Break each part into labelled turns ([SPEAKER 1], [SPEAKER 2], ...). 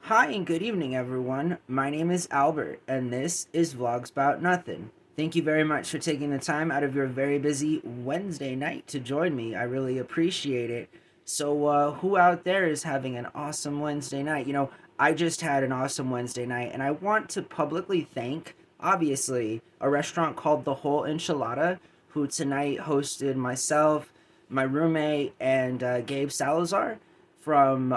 [SPEAKER 1] Hi and good evening, everyone. My name is Albert, and this is Vlogs About Nothing. Thank you very much for taking the time out of your very busy Wednesday night to join me. I really appreciate it. So, who out there is having an awesome Wednesday night? I just had an awesome Wednesday night, and I want to publicly thank, obviously, a restaurant called The Whole Enchilada, who tonight hosted myself, my roommate, and Gabe Salazar from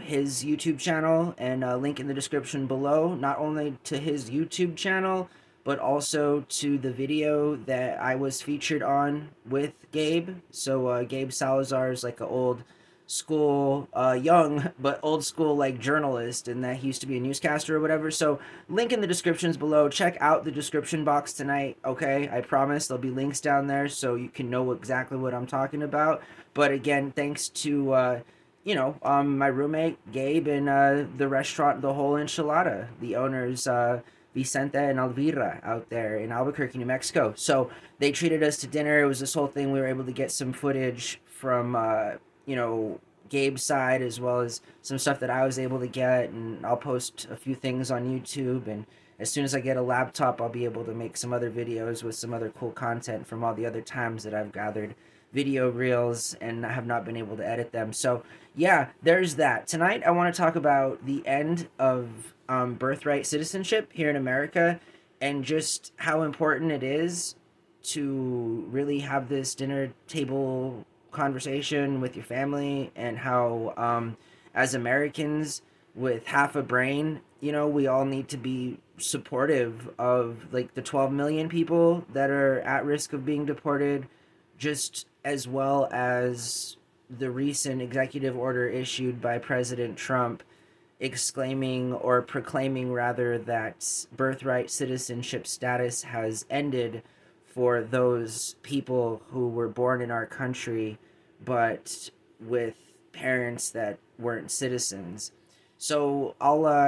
[SPEAKER 1] his YouTube channel, and link in the description below, not only to his YouTube channel but also to the video that I was featured on with Gabe. So Gabe Salazar is like an old school, young but old school like journalist, and that he used to be a newscaster or whatever. So link in the descriptions below. Check out the description box tonight. Okay, I promise there'll be links down there so you can know exactly what I'm talking about. But again, thanks to my roommate Gabe and the restaurant, The Whole Enchilada, the owners, Vicente and Elvira out there in Albuquerque, New Mexico. So they treated us to dinner. It was this whole thing. We were able to get some footage from, Gabe's side, as well as some stuff that I was able to get. And I'll post a few things on YouTube. And as soon as I get a laptop, I'll be able to make some other videos with some other cool content from all the other times that I've gathered video reels and I have not been able to edit them. So yeah, there's that. Tonight I want to talk about the end of birthright citizenship here in America, and just how important it is to really have this dinner table conversation with your family, and how as Americans with half a brain, we all need to be supportive of like the 12 million people that are at risk of being deported, just as well as the recent executive order issued by President Trump exclaiming, or proclaiming rather, that birthright citizenship status has ended for those people who were born in our country but with parents that weren't citizens. So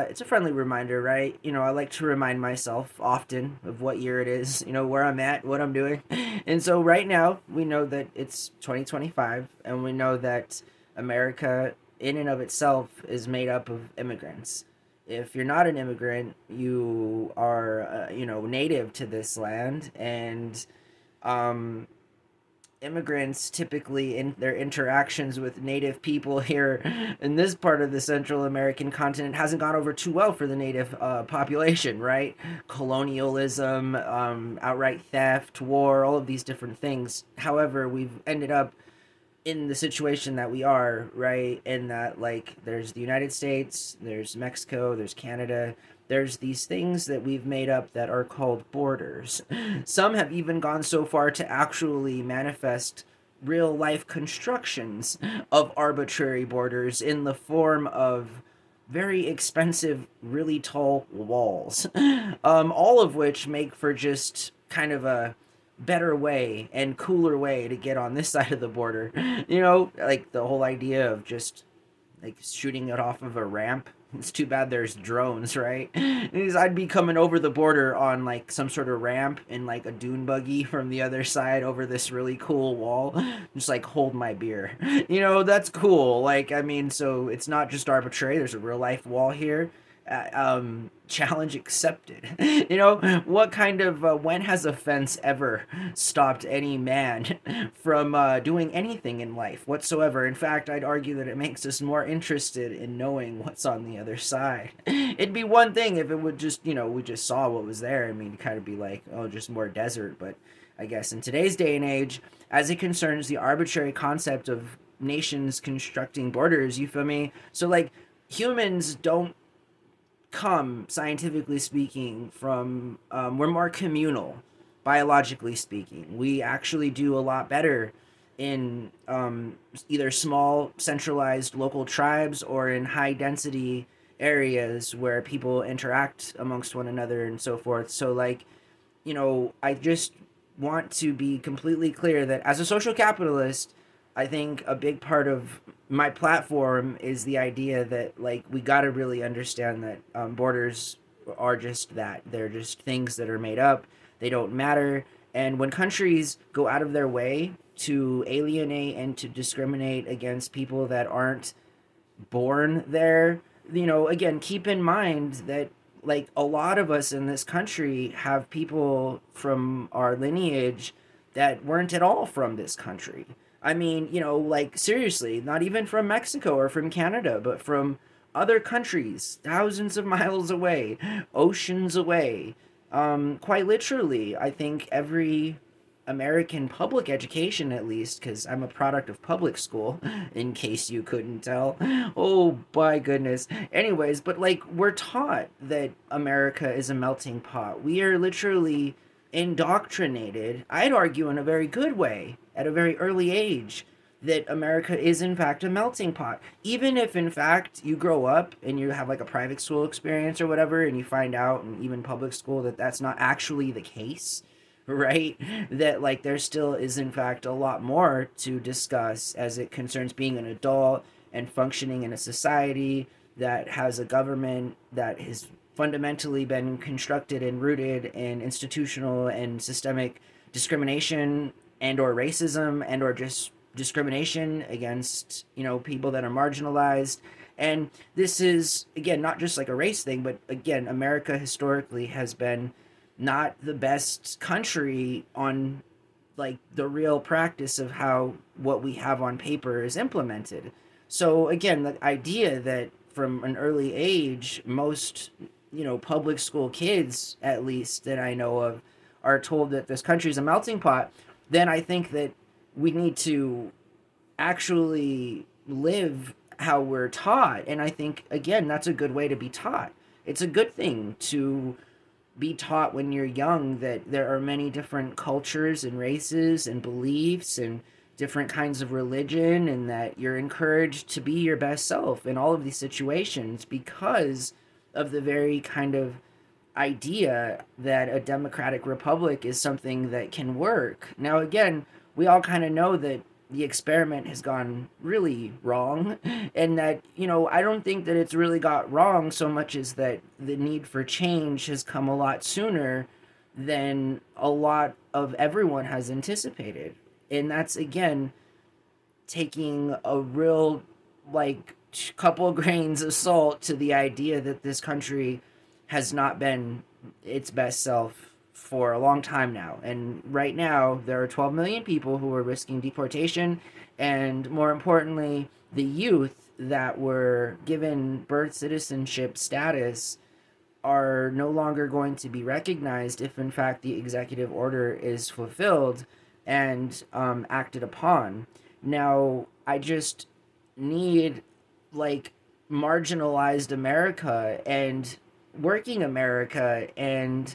[SPEAKER 1] it's a friendly reminder, right? I like to remind myself often of what year it is, where I'm at, what I'm doing. And so right now, we know that it's 2025, and we know that America in and of itself is made up of immigrants. If you're not an immigrant, you are, native to this land, and um, immigrants typically in their interactions with native people here in this part of the Central American continent hasn't gone over too well for the native population, right? Colonialism, outright theft, war, all of these different things. However, we've ended up in the situation that we are, right? In that, like, there's the United States, there's Mexico, there's Canada, there's these things that we've made up that are called borders. Some have even gone so far to actually manifest real life constructions of arbitrary borders in the form of very expensive, really tall walls, all of which make for just kind of a better way and cooler way to get on this side of the border. Like the whole idea of just like shooting it off of a ramp. It's too bad there's drones, right? Because I'd be coming over the border on like some sort of ramp in like a dune buggy from the other side over this really cool wall. Just like hold my beer. That's cool. Like, I mean, so it's not just arbitrary. There's a real life wall here. Challenge accepted. What kind of when has offense ever stopped any man from doing anything in life whatsoever? In fact, I'd argue that it makes us more interested in knowing what's on the other side. It'd be one thing if it would just, we just saw what was there. I mean, kind of be like, oh, just more desert. But I guess in today's day and age, as it concerns the arbitrary concept of nations constructing borders, you feel me? So like, humans don't come, scientifically speaking, from we're more communal, biologically speaking. We actually do a lot better in either small centralized local tribes or in high density areas where people interact amongst one another and so forth. So like, I just want to be completely clear that as a social capitalist, I think a big part of my platform is the idea that like we got to really understand that borders are just that. They're just things that are made up. They don't matter. And when countries go out of their way to alienate and to discriminate against people that aren't born there, again, keep in mind that like a lot of us in this country have people from our lineage that weren't at all from this country. I mean, like seriously, not even from Mexico or from Canada, but from other countries, thousands of miles away, oceans away. Quite literally, I think every American public education, at least, because I'm a product of public school, in case you couldn't tell. Oh, my goodness. Anyways, but like, we're taught that America is a melting pot. We are literally indoctrinated, I'd argue in a very good way, at a very early age, that America is in fact a melting pot. Even if in fact you grow up and you have like a private school experience or whatever, and you find out, and even public school, that that's not actually the case, right? That like there still is in fact a lot more to discuss as it concerns being an adult and functioning in a society that has a government that has fundamentally been constructed and rooted in institutional and systemic discrimination and or racism and or just discrimination against people that are marginalized. And this is again not just like a race thing, but again, America historically has been not the best country on like the real practice of how what we have on paper is implemented. So again, the idea that from an early age, most public school kids, at least that I know of, are told that this country is a melting pot, then I think that we need to actually live how we're taught. And I think again, that's a good way to be taught. It's a good thing to be taught when you're young that there are many different cultures and races and beliefs and different kinds of religion, and that you're encouraged to be your best self in all of these situations because of the very kind of idea that a democratic republic is something that can work. Now, again, we all kind of know that the experiment has gone really wrong, and that I don't think that it's really got wrong so much as that the need for change has come a lot sooner than a lot of everyone has anticipated. And that's again taking a real like couple grains of salt to the idea that this country has not been its best self for a long time now. And right now, there are 12 million people who are risking deportation. And more importantly, the youth that were given birth citizenship status are no longer going to be recognized if, in fact, the executive order is fulfilled and acted upon. Now, I just need like marginalized America and working America and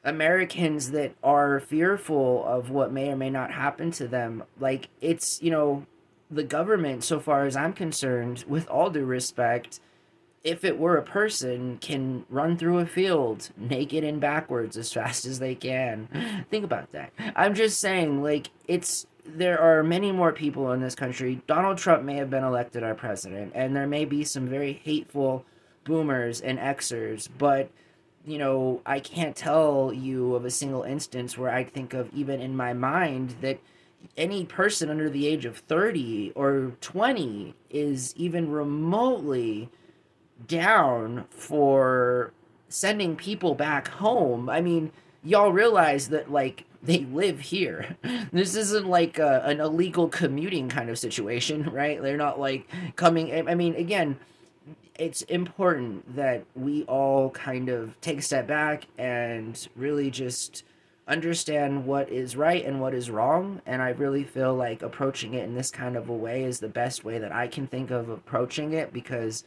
[SPEAKER 1] Americans that are fearful of what may or may not happen to them. Like, it's, the government, so far as I'm concerned, with all due respect, if it were a person, can run through a field naked and backwards as fast as they can. Think about that. I'm just saying, like, there are many more people in this country. Donald Trump may have been elected our president, and there may be some very hateful boomers and Xers, but I can't tell you of a single instance where I think of, even in my mind, that any person under the age of 30 or 20 is even remotely down for sending people back home. I mean, y'all realize that, like, they live here. This isn't like an illegal commuting kind of situation, right? They're not like coming. I mean, again, it's important that we all kind of take a step back and really just understand what is right and what is wrong. And I really feel like approaching it in this kind of a way is the best way that I can think of approaching it, because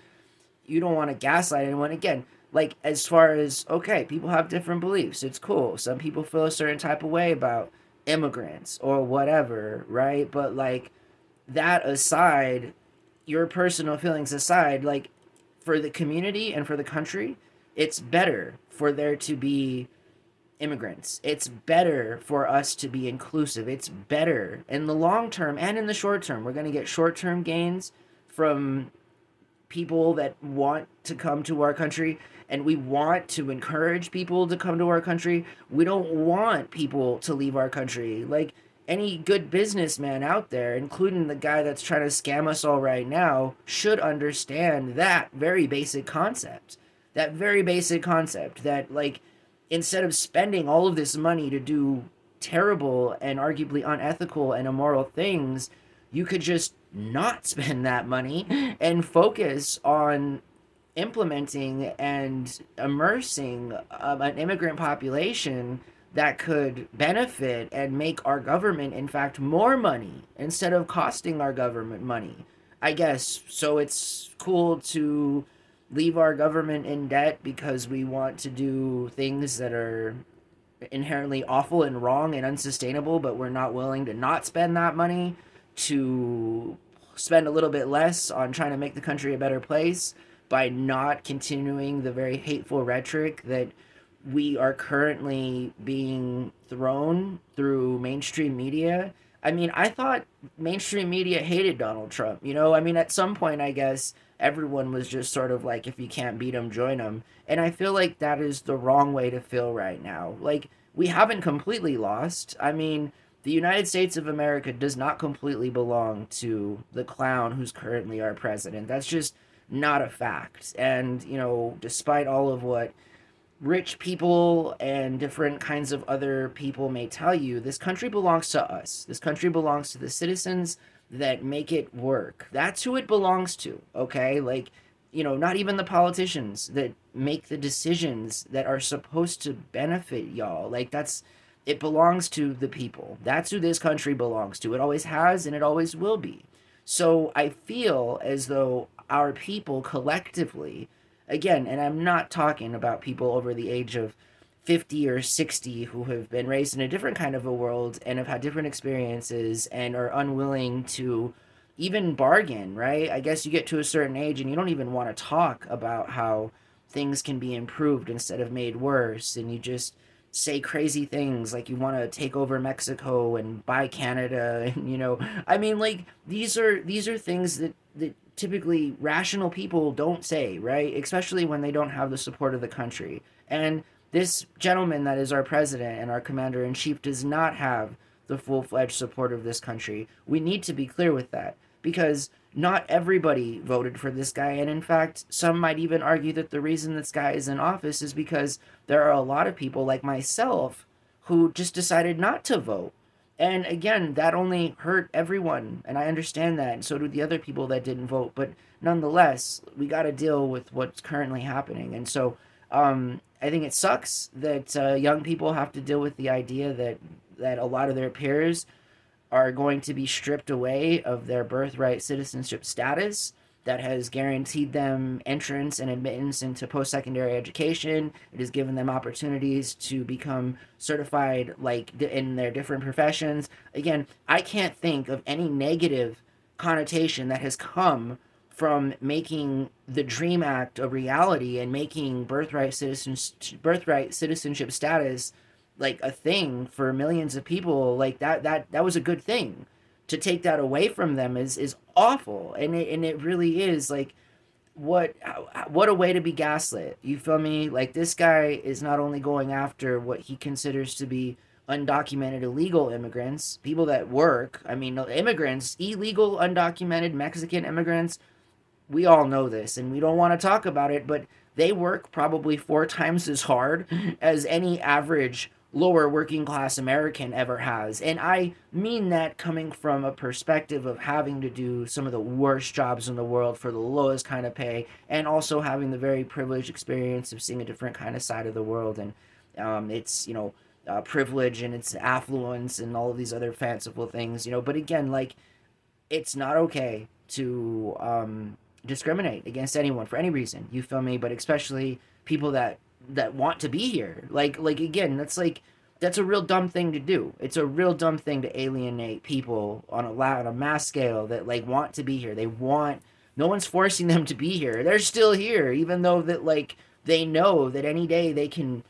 [SPEAKER 1] you don't want to gaslight anyone. Again, like, as far as, okay, people have different beliefs, it's cool. Some people feel a certain type of way about immigrants or whatever, right? But like, that aside, your personal feelings aside, like, for the community and for the country, it's better for there to be immigrants. It's better for us to be inclusive. It's better in the long term and in the short term. We're going to get short term gains from people that want to come to our country, and we want to encourage people to come to our country. We don't want people to leave our country. Like, any good businessman out there, including the guy that's trying to scam us all right now, should understand that very basic concept. That very basic concept that, like, instead of spending all of this money to do terrible and arguably unethical and immoral things, you could just not spend that money and focus on implementing and immersing an immigrant population that could benefit and make our government, in fact, more money instead of costing our government money. I guess so. It's cool to leave our government in debt because we want to do things that are inherently awful and wrong and unsustainable, but we're not willing to not spend that money to spend a little bit less on trying to make the country a better place by not continuing the very hateful rhetoric that we are currently being thrown through mainstream media. I mean, I thought mainstream media hated Donald Trump. I mean, at some point, I guess everyone was just sort of like, if you can't beat him, join him. And I feel like that is the wrong way to feel right now. Like, we haven't completely lost. I mean, the United States of America does not completely belong to the clown who's currently our president. That's just not a fact. And, despite all of what rich people and different kinds of other people may tell you, this country belongs to us. This country belongs to the citizens that make it work. That's who it belongs to, okay? Like, not even the politicians that make the decisions that are supposed to benefit y'all. Like, it belongs to the people. That's who this country belongs to. It always has and it always will be. So I feel as though our people collectively, again, and I'm not talking about people over the age of 50 or 60 who have been raised in a different kind of a world and have had different experiences and are unwilling to even bargain, right? I guess you get to a certain age and you don't even want to talk about how things can be improved instead of made worse, and you just say crazy things like you want to take over Mexico and buy Canada, and I mean, like, these are things that typically rational people don't say, right? Especially when they don't have the support of the country. And this gentleman that is our president and our commander in chief does not have the full-fledged support of this country. We need to be clear with that, because not everybody voted for this guy. And in fact, some might even argue that the reason this guy is in office is because there are a lot of people like myself who just decided not to vote. And again, that only hurt everyone, and I understand that, and so do the other people that didn't vote. But nonetheless, we got to deal with what's currently happening. And so I think it sucks that young people have to deal with the idea that a lot of their peers are going to be stripped away of their birthright citizenship status that has guaranteed them entrance and admittance into post-secondary education. It has given them opportunities to become certified, like, in their different professions. Again, I can't think of any negative connotation that has come from making the Dream Act a reality and making birthright citizenship status like a thing for millions of people. Like, that was a good thing. To take that away from them is awful, and it really is. Like, what a way to be gaslit. You feel me? Like, this guy is not only going after what he considers to be undocumented illegal immigrants, people that work. I mean, immigrants, illegal undocumented Mexican immigrants, we all know this and we don't want to talk about it, but they work probably 4 times as hard as any average lower working class American ever has. And I mean that coming from a perspective of having to do some of the worst jobs in the world for the lowest kind of pay, and also having the very privileged experience of seeing a different kind of side of the world. And it's, privilege and its affluence and all of these other fanciful things, but again, like, it's not okay to discriminate against anyone for any reason, you feel me? But especially people that want to be here. Like again, that's a real dumb thing to do. It's a real dumb thing to alienate people on a mass scale that, like, want to be here. No one's forcing them to be here. They're still here, even though that, like, they know that any day they can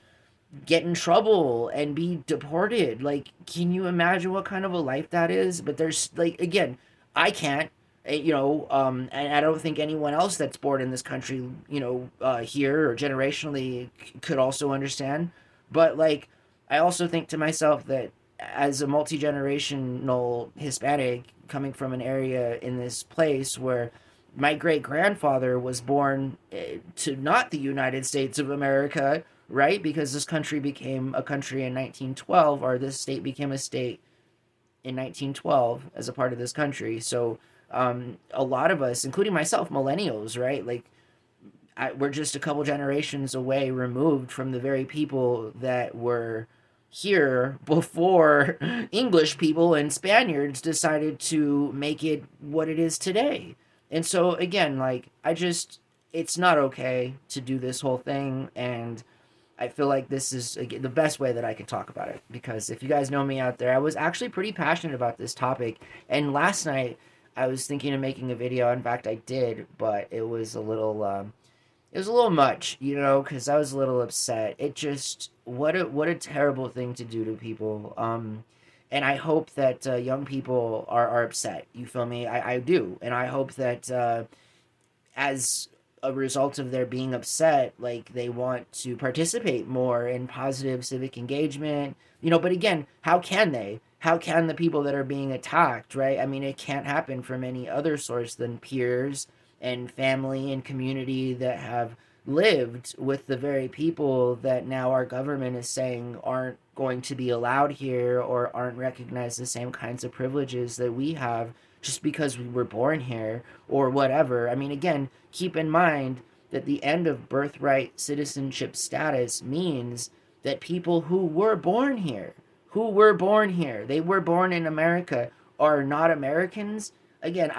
[SPEAKER 1] get in trouble and be deported. Like, can you imagine what kind of a life that is? But there's, like, again, I can't, and I don't think anyone else that's born in this country, here or generationally could also understand. But, like, I also think to myself that as a multi-generational Hispanic coming from an area in this place where my great grandfather was born to not the United States of America, right? Because this country became a country in 1912, or this state became a state in 1912 as a part of this country. So a lot of us, including myself, millennials, right? Like we're just a couple generations away removed from the very people that were here before English people and Spaniards decided to make it what it is today. And so again, like it's not okay to do this whole thing, and I feel like this is again, the best way that I could talk about it, because if you guys know me out there, I was actually pretty passionate about this topic, and last night I was thinking of making a video. In fact, I did, but it was a little much, because I was a little upset. It just what a terrible thing to do to people. And I hope that young people are upset. You feel me? I do, and I hope that as a result of their being upset, like they want to participate more in positive civic engagement. But again, how can they? How can the people that are being attacked, right? I mean, it can't happen from any other source than peers and family and community that have lived with the very people that now our government is saying aren't going to be allowed here or aren't recognized the same kinds of privileges that we have just because we were born here or whatever. I mean, again, keep in mind that the end of birthright citizenship status means that people who were born here, they were born in America, are not Americans. Again,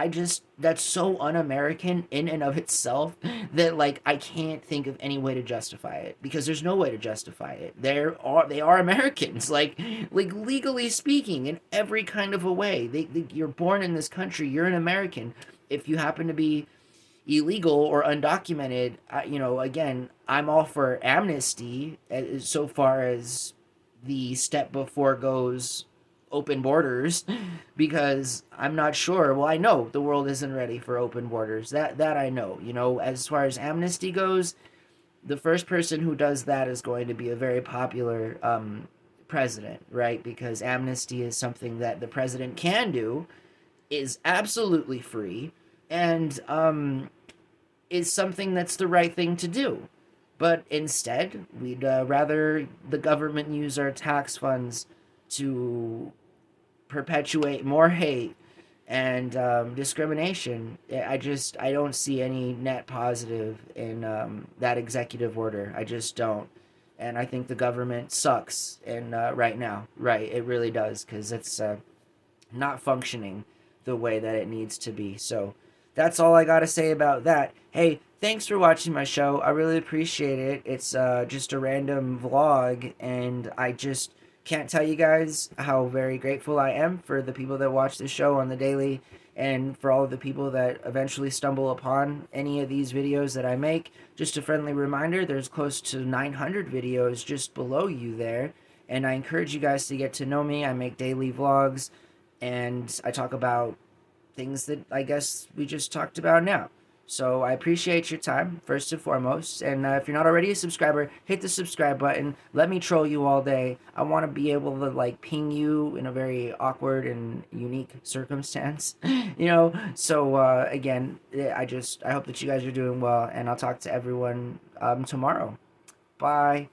[SPEAKER 1] that's so un-American in and of itself that like I can't think of any way to justify it, because there's no way to justify it. They are Americans, like legally speaking, in every kind of a way. You're born in this country, you're an American. If you happen to be illegal or undocumented, again, I'm all for amnesty so far as the step before goes open borders, because I'm not sure. Well, I know the world isn't ready for open borders. That I know. As far as amnesty goes, the first person who does that is going to be a very popular president, right? Because amnesty is something that the president can do, is absolutely free, and is something that's the right thing to do. But instead, we'd rather the government use our tax funds to perpetuate more hate and discrimination. I don't see any net positive in that executive order. I just don't. And I think the government sucks. And right now, right, it really does, because it's not functioning the way that it needs to be. So that's all I got to say about that. Hey, thanks for watching my show. I really appreciate it. It's just a random vlog, and I just can't tell you guys how very grateful I am for the people that watch the show on the daily, and for all of the people that eventually stumble upon any of these videos that I make. Just a friendly reminder, there's close to 900 videos just below you there, and I encourage you guys to get to know me. I make daily vlogs, and I talk about things that I guess we just talked about now. So I appreciate your time, first and foremost. And if you're not already a subscriber, hit the subscribe button. Let me troll you all day. I want to be able to like ping you in a very awkward and unique circumstance, So again, I hope that you guys are doing well, and I'll talk to everyone tomorrow. Bye.